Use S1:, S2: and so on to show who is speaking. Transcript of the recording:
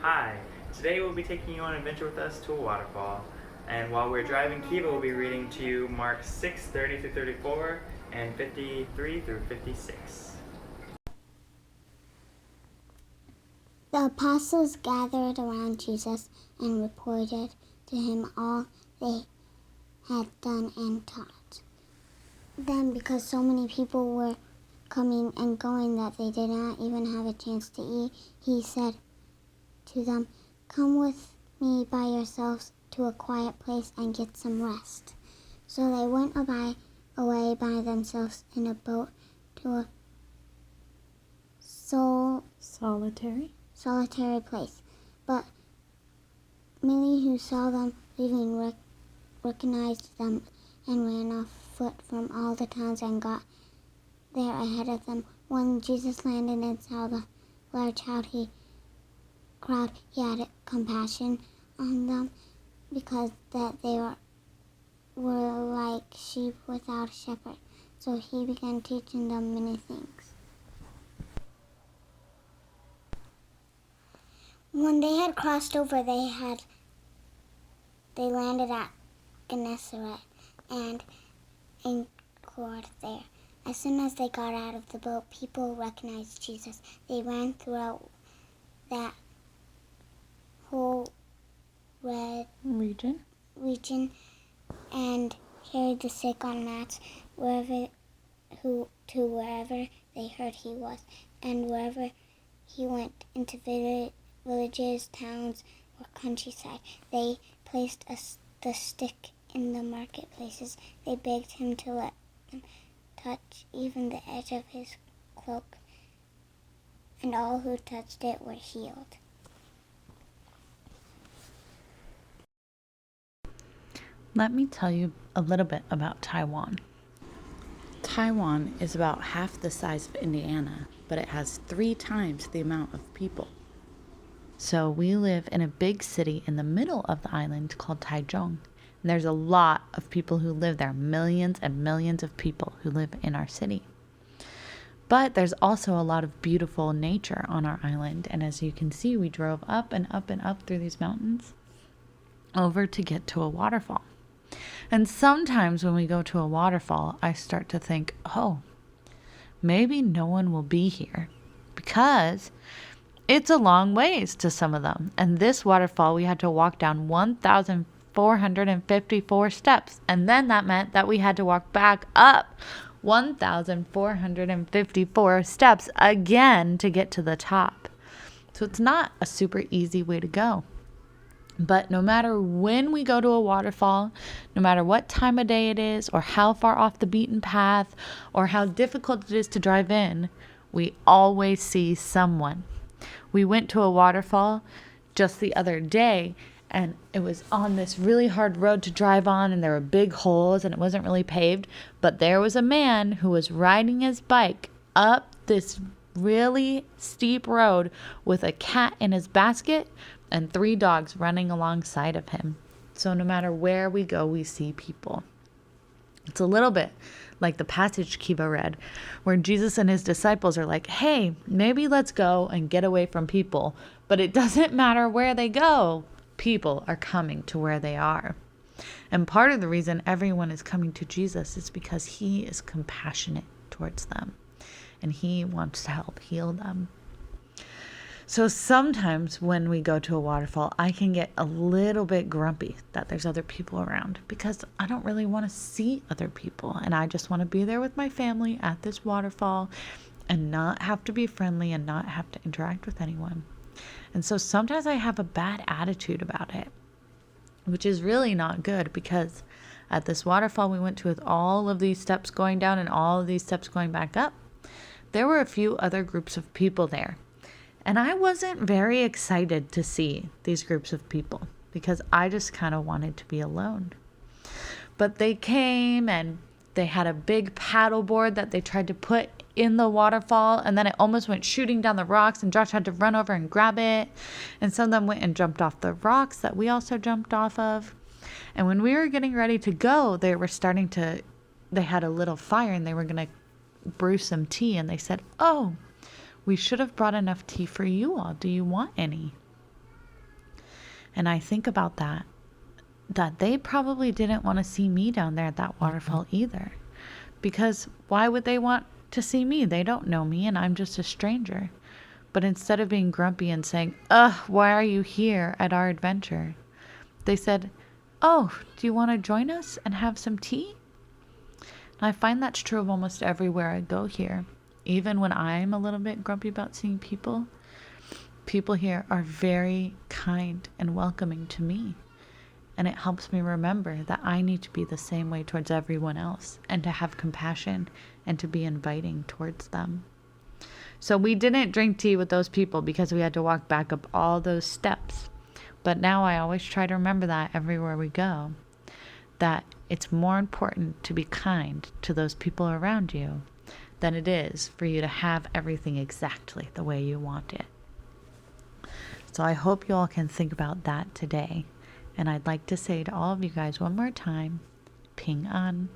S1: Hi, today we'll be taking you on an adventure with us to a waterfall. And while we're driving, Kiva will be reading to you Mark 6:30 through 34 and 53 through 56.
S2: The apostles gathered around Jesus and reported to him all they had done and taught. Then, because so many people were coming and going that they did not even have a chance to eat, he said to them, "Come with me by yourselves to a quiet place and get some rest." So they went away by themselves in a boat to a solitary place. But Millie, who saw them leaving, recognized them and ran off foot from all the towns and got there ahead of them. When Jesus landed and saw the large crowd, he had compassion on them because that they were like sheep without a shepherd. So he began teaching them many things. When they had crossed over, they landed at Gennesaret and anchored there. As soon as they got out of the boat, people recognized Jesus. They ran throughout that whole region and carried the sick on mats wherever they heard he was. And wherever he went, into villages, towns, or countryside, they placed the stick in the marketplaces. They begged him to let them touch even the edge of his cloak, and all who touched it were healed.
S3: Let me tell you a little bit about Taiwan. Taiwan is about half the size of Indiana, but it has 3 times the amount of people. So we live in a big city in the middle of the island called Taichung. And there's a lot of people who live there, millions and millions of people who live in our city. But there's also a lot of beautiful nature on our island. And as you can see, we drove up and up and up through these mountains over to get to a waterfall. And sometimes when we go to a waterfall, I start to think, oh, maybe no one will be here because it's a long ways to some of them. And this waterfall, we had to walk down 1,454 steps. And then that meant that we had to walk back up 1,454 steps again to get to the top. So it's not a super easy way to go. But no matter when we go to a waterfall, no matter what time of day it is, or how far off the beaten path, or how difficult it is to drive in, we always see someone. We went to a waterfall just the other day, and it was on this really hard road to drive on, and there were big holes, and it wasn't really paved. But there was a man who was riding his bike up this really steep road with a cat in his basket and 3 dogs running alongside of him. So no matter where we go, we see people. It's a little bit like the passage Kiva read, where Jesus and his disciples are like, hey, maybe let's go and get away from people. But it doesn't matter where they go. People are coming to where they are. And part of the reason everyone is coming to Jesus is because he is compassionate towards them. And he wants to help heal them. So sometimes when we go to a waterfall, I can get a little bit grumpy that there's other people around because I don't really want to see other people. And I just want to be there with my family at this waterfall and not have to be friendly and not have to interact with anyone. And so sometimes I have a bad attitude about it, which is really not good because at this waterfall we went to with all of these steps going down and all of these steps going back up, there were a few other groups of people there. And I wasn't very excited to see these groups of people because I just kind of wanted to be alone. But they came and they had a big paddle board that they tried to put in the waterfall, and then it almost went shooting down the rocks, and Josh had to run over and grab it. And some of them went and jumped off the rocks that we also jumped off of. And when we were getting ready to go, they had a little fire and they were going to brew some tea, and they said, oh, we should have brought enough tea for you all. Do you want any? And I think about that they probably didn't want to see me down there at that waterfall either. Because why would they want to see me? They don't know me and I'm just a stranger. But instead of being grumpy and saying, ugh, why are you here at our adventure? They said, oh, do you want to join us and have some tea? And I find that's true of almost everywhere I go here. Even when I'm a little bit grumpy about seeing people, people here are very kind and welcoming to me. And it helps me remember that I need to be the same way towards everyone else and to have compassion and to be inviting towards them. So we didn't drink tea with those people because we had to walk back up all those steps. But now I always try to remember that everywhere we go, that it's more important to be kind to those people around you than it is for you to have everything exactly the way you want it. So I hope you all can think about that today. And I'd like to say to all of you guys one more time, Ping An.